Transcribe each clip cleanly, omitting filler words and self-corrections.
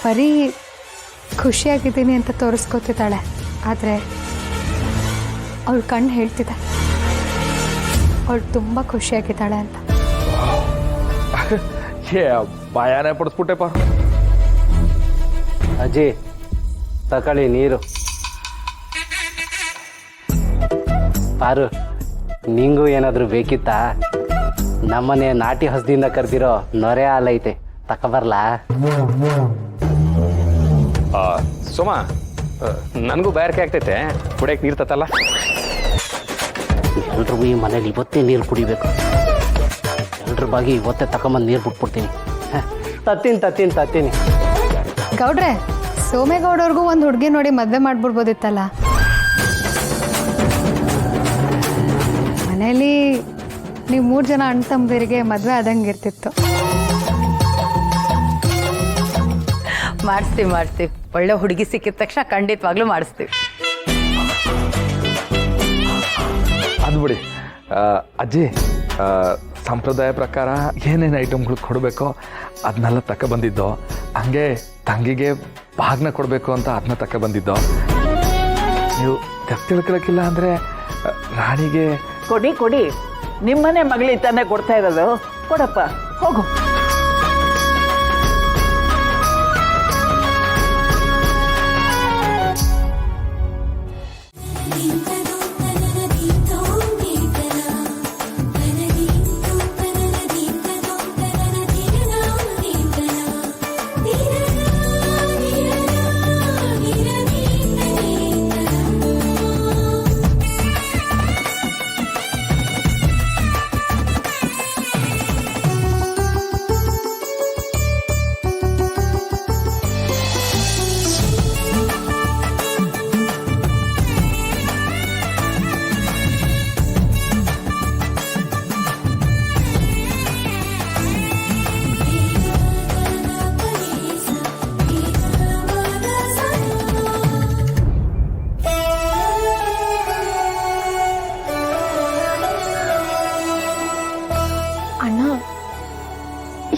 ಬರೀ ಖುಷಿಯಾಗಿದ್ದೀನಿ ಅಂತ ತೋರಿಸ್ಕೊತಿದ್ದಾಳೆ, ಆದರೆ ಅವಳು ಕಣ್ಣು ಹೇಳ್ತಿದ್ದೆ ಅವಳು ತುಂಬ ಖುಷಿಯಾಗಿದ್ದಾಳೆ ಅಂತ. ಬಾಯಾನೇ ಪಡಿಸ್ಬಿಟ್ಟೆಪ್ಪ. ಅಜ್ಜಿ ತಕೊಳ್ಳಿ ನೀರು. ಪಾರು, ನಿಂಗೂ ಏನಾದರೂ ಬೇಕಿತ್ತಾ? ನಮ್ಮನೆ ನಾಟಿ ಹಸದಿಂದ ಕರೆದಿರೋ ನೊರೆ ಹಾಲೈತೆ, ತಕೊಬರ್ಲಾ? ಸೋಮ, ನನಗೂ ಬಾಯಾರಿಕೆ ಆಗ್ತೈತೆ, ಕುಡಿಯಕ್ಕೆ ನೀರು ತತ್ತಲ್ಲ. ಎಲ್ರಿಗೂ ಈ ಮನೇಲಿ ಇವತ್ತೇ ನೀರು ಕುಡಿಬೇಕು. ಎಲ್ರ ಬಾಗಿ ಇವತ್ತೇ ತಗೊಂಬಂದು ನೀರು ಬಿಟ್ಬಿಡ್ತೀನಿ. ತತ್ತೀನಿ. ಗೌಡ್ರೆ, ಸೋಮೇಗೌಡವ್ರಿಗೂ ಒಂದು ಹುಡುಗಿ ನೋಡಿ ಮದುವೆ ಮಾಡ್ಬಿಡ್ಬೋದಿತ್ತಲ್ಲ. ಮನೇಲಿ ನೀವು 3 ಜನ ಅಣ್ಣ ತಮ್ಮದಿರಿಗೆ ಮದುವೆ ಆದಂಗೆ ಇರ್ತಿತ್ತು. ಮಾಡಿಸ್ತೀವಿ. ಒಳ್ಳೆ ಹುಡುಗಿ ಸಿಕ್ಕಿದ ತಕ್ಷಣ ಖಂಡಿತವಾಗ್ಲೂ ಮಾಡಿಸ್ತೀವಿ. ಅದು ಬಿಡಿ ಅಜ್ಜಿ, ಸಂಪ್ರದಾಯ ಪ್ರಕಾರ ಏನೇನು ಐಟಮ್ಗಳು ಕೊಡಬೇಕೋ ಅದನ್ನೆಲ್ಲ ತಗೊಬಂದಿದ್ದೋ, ಹಂಗೆ ತಂಗಿಗೆ ಭಾಗನ ಕೊಡಬೇಕು ಅಂತ ಅದನ್ನ ತಗೊಬಂದಿದ್ದೋ. ನೀವು ತಿಳ್ಕೊಳಕ್ಕಿಲ್ಲ ಅಂದರೆ ರಾಣಿಗೆ ಕೊಡಿ. ನಿಮ್ಮನೆ ಮಗಳಿಗೆ ತಾನೇ ಕೊಡ್ತಾ ಇರೋದು, ಕೊಡಪ್ಪ, ಹೋಗು.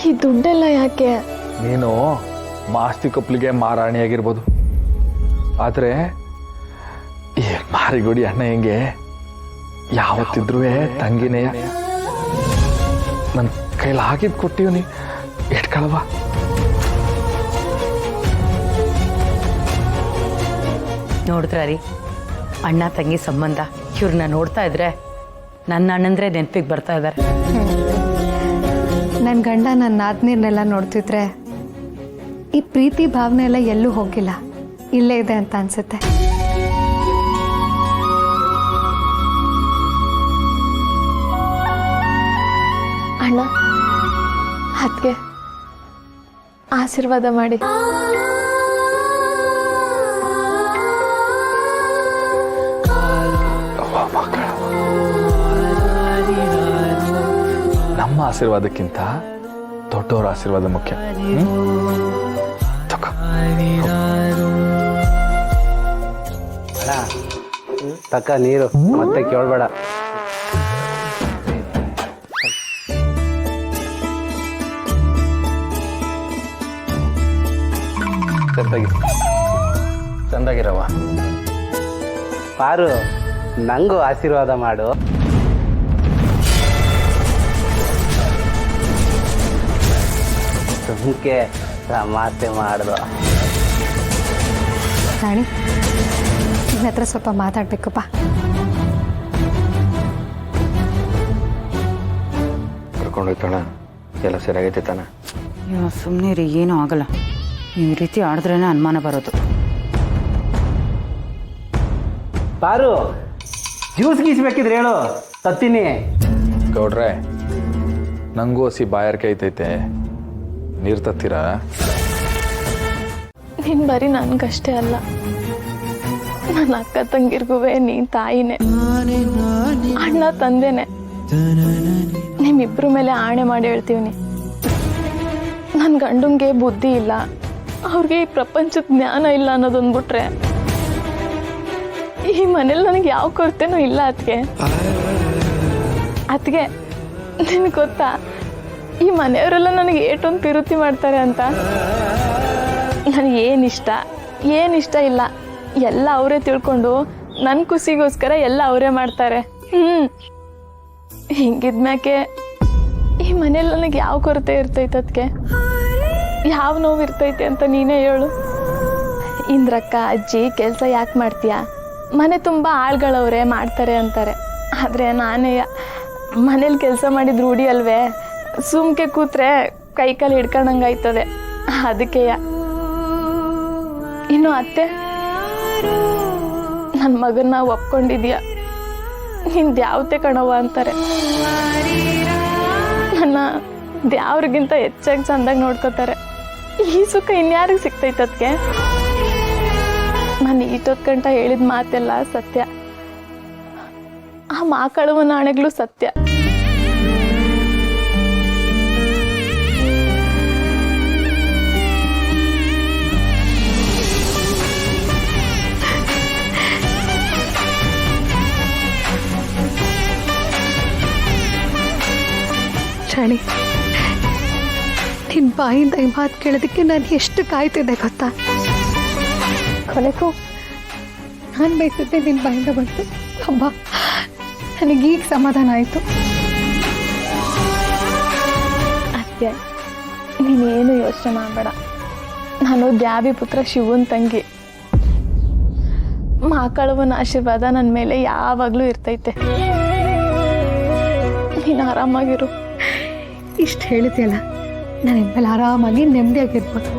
ಈ ದುಡ್ಡೆಲ್ಲ ಯಾಕೆ? ನೀನು ಮಾಸ್ತಿ ಕಪ್ಲಿಗೆ ಮಾರಾಣಿಯಾಗಿರ್ಬೋದು, ಆದರೆ ಈ ಮಾರಿಗುಡಿ ಅಣ್ಣ ಹೆಂಗೆ ಯಾವತ್ತಿದ್ರೂ ತಂಗಿನೇ. ನನ್ನ ಕೈಲಿ ಹಾಕಿದ್ ಕೊಟ್ಟಿವ್ನಿ, ಇಟ್ಕೊಳವ. ನೋಡಿದ್ರ ರೀ, ಅಣ್ಣ ತಂಗಿ ಸಂಬಂಧ ಇವ್ರನ್ನ ನೋಡ್ತಾ ಇದ್ರೆ ನನ್ನ ಅಣ್ಣಂದ್ರೆ ನೆನಪಿಗೆ ಬರ್ತಾ ಇದ್ದಾರೆ. ನನ್ನ ಗಂಡ ನನ್ನ ನಾದ್ನೀರ್ನೆಲ್ಲ ನೋಡ್ತಿದ್ರೆ ಈ ಪ್ರೀತಿ ಭಾವನೆ ಎಲ್ಲ ಎಲ್ಲೂ ಹೋಗಿಲ್ಲ, ಇಲ್ಲೇ ಇದೆ ಅಂತ ಅನ್ಸುತ್ತೆ. ಅಣ್ಣ, ಅದಕ್ಕೆ ಆಶೀರ್ವಾದ ಮಾಡಿ. ನಮ್ಮ ಆಶೀರ್ವಾದಕ್ಕಿಂತ ದೊಡ್ಡವರ ಆಶೀರ್ವಾದ ಮುಖ್ಯ. ತಕ್ಕ ನೀರು ಮತ್ತೆ ಕೇಳಬೇಡ. ಚಂದಾಗಿರವ. ಪಾರು, ನಂಗೂ ಆಶೀರ್ವಾದ ಮಾಡು. ಸುಮ್ಕೆ ತಮಾಷೆ ಮಾಡ್ದು. ರಾಣಿ, ನಿನ್ನ ಹತ್ರ ಸ್ವಲ್ಪ ಮಾತಾಡ್ಬೇಕಪ್ಪ. ಕರ್ಕೊಂಡೋಯ್ತಣ, ಎಲ್ಲ ಸರಿಯಾಗೈತೆ ತಾನ? ಸುಮ್ಮನೆ ರೀ, ಏನೂ ಆಗಲ್ಲ. ನೀವು ಈ ರೀತಿ ಆಡಿದ್ರೇನೆ ಅನುಮಾನ ಬರೋದು. ಪಾರು, ಜ್ಯೂಸ್ ಗೀಸ್ ಬೇಕಿದ್ರೆ ಹೇಳು, ತತ್ತೀನಿ. ಗೌಡ್ರೆ, ನಂಗೂ ಹಸಿ ಬಾಯಾರಿಕೆ ಐತೈತೆ, ನೀರು ತತ್ತೀರಾ? ನೀನ್ ಬರೀ ನನ್ಗಷ್ಟೇ ಅಲ್ಲ, ನನ್ನ ಅಕ್ಕ ತಂಗಿರ್ಗೂ ನೀನ್ ತಾಯಿನೇ, ಅಣ್ಣ ತಂದೆನೆ. ನಿಮ್ಮಿಬ್ರ ಮೇಲೆ ಆಣೆ ಮಾಡಿ ಹೇಳ್ತೀವಿ, ನನ್ನ ಗಂಡಂಗೆ ಬುದ್ಧಿ ಇಲ್ಲ, ಅವ್ರಿಗೆ ಈ ಪ್ರಪಂಚದ ಜ್ಞಾನ ಇಲ್ಲ ಅನ್ನೋದೊಂದ್ಬಿಟ್ರೆ ಈ ಮನೇಲಿ ನನಗೆ ಯಾವ ಕೊರತೆನೂ ಇಲ್ಲ. ಅದಕ್ಕೆ ನಿನಗೆ ಗೊತ್ತಾ, ಈ ಮನೆಯವರೆಲ್ಲ ನನಗೆ ಏಟೊಂದು ಪಿರುತಿ ಮಾಡ್ತಾರೆ ಅಂತ. ನನಗೆ ಏನಿಷ್ಟ ಇಲ್ಲ ಎಲ್ಲ ಅವರೇ ತಿಳ್ಕೊಂಡು ನನ್ನ ಖುಷಿಗೋಸ್ಕರ ಎಲ್ಲ ಅವರೇ ಮಾಡ್ತಾರೆ. ಹಿಂಗಿದ್ಮ್ಯಾಕೆ ಈ ಮನೇಲಿ ನನಗೆ ಯಾವ ಕೊರತೆ ಇರ್ತೈತೆ, ಅದಕ್ಕೆ ಯಾವ ನೋವು ಇರ್ತೈತೆ ಅಂತ ನೀನೇ ಹೇಳು. ಇಂದ್ರಕ್ಕ ಅಜ್ಜಿ ಕೆಲಸ ಯಾಕೆ ಮಾಡ್ತೀಯಾ, ಮನೆ ತುಂಬ ಆಳ್ಗಳವ್ರೆ ಮಾಡ್ತಾರೆ ಅಂತಾರೆ. ಆದರೆ ನಾನೇ ಮನೇಲಿ ಕೆಲಸ ಮಾಡಿದ ರೂಢಿ ಅಲ್ವೇ, ಸುಮ್ಕೆ ಕೂತ್ರೆ ಕೈಕಾಲು ಹಿಡ್ಕೊಂಡಂಗಾಯ್ತದೆ. ಅದಕ್ಕೆ ಇನ್ನು ಅತ್ತೆ, ನನ್ನ ಮಗನ್ನ ಒಪ್ಕೊಂಡಿದ್ಯಾ, ನಿಂದು ಯಾವತ್ತೆ ಕಣವ ಅಂತಾರೆ. ನನ್ನ ದ್ಯಾವ್ರಿಗಿಂತ ಹೆಚ್ಚಾಗಿ ಚಂದಾಗಿ ನೋಡ್ಕೋತಾರೆ. ಈ ಸುಖ ಇನ್ಯಾರಿಗೆ ಸಿಗ್ತೈತೆ ಅದಕ್ಕೆ? ನಾನು ಇಷ್ಟೊತ್ತು ಗಂಟ ಹೇಳಿದ ಮಾತೆಲ್ಲ ಸತ್ಯ, ಆ ಮಾಕಳುವ ನಾಣೆಗಳು ಸತ್ಯ. ರಾಣಿ, ನಿನ್ನ ಬಾಯಿಂದ ಈ ಮಾತು ಕೇಳೋದಕ್ಕೆ ನಾನು ಎಷ್ಟು ಕಾಯ್ತಿದ್ದೆ ಗೊತ್ತಾ? ಕೊನೆಗೂ ನಾನು ಬಯಸಿದ್ದೆ ನಿನ್ನ ಬಾಯಿಂದ ಬಂತು. ಹಬ್ಬ, ನನಗೀಗ ಸಮಾಧಾನ ಆಯಿತು. ಅತ್ತೆ, ನೀನೇನು ಯೋಚನೆ ಮಾಡಬೇಡ. ನಾನು ದ್ಯಾವಿ ಪುತ್ರ ಶಿವನ್ ತಂಗಿ. ಮಾಕಳವನ ಆಶೀರ್ವಾದ ನನ್ನ ಮೇಲೆ ಯಾವಾಗಲೂ ಇರ್ತೈತೆ. ನೀನು ಆರಾಮಾಗಿರು. ಇಷ್ಟು ಹೇಳಿದ್ಯಲ್ಲ, ನಾನು ಇನ್ಮೇಲೆ ಆರಾಮಾಗಿ ನೆಮ್ಮದಿಯಾಗಿರ್ಬೋದು.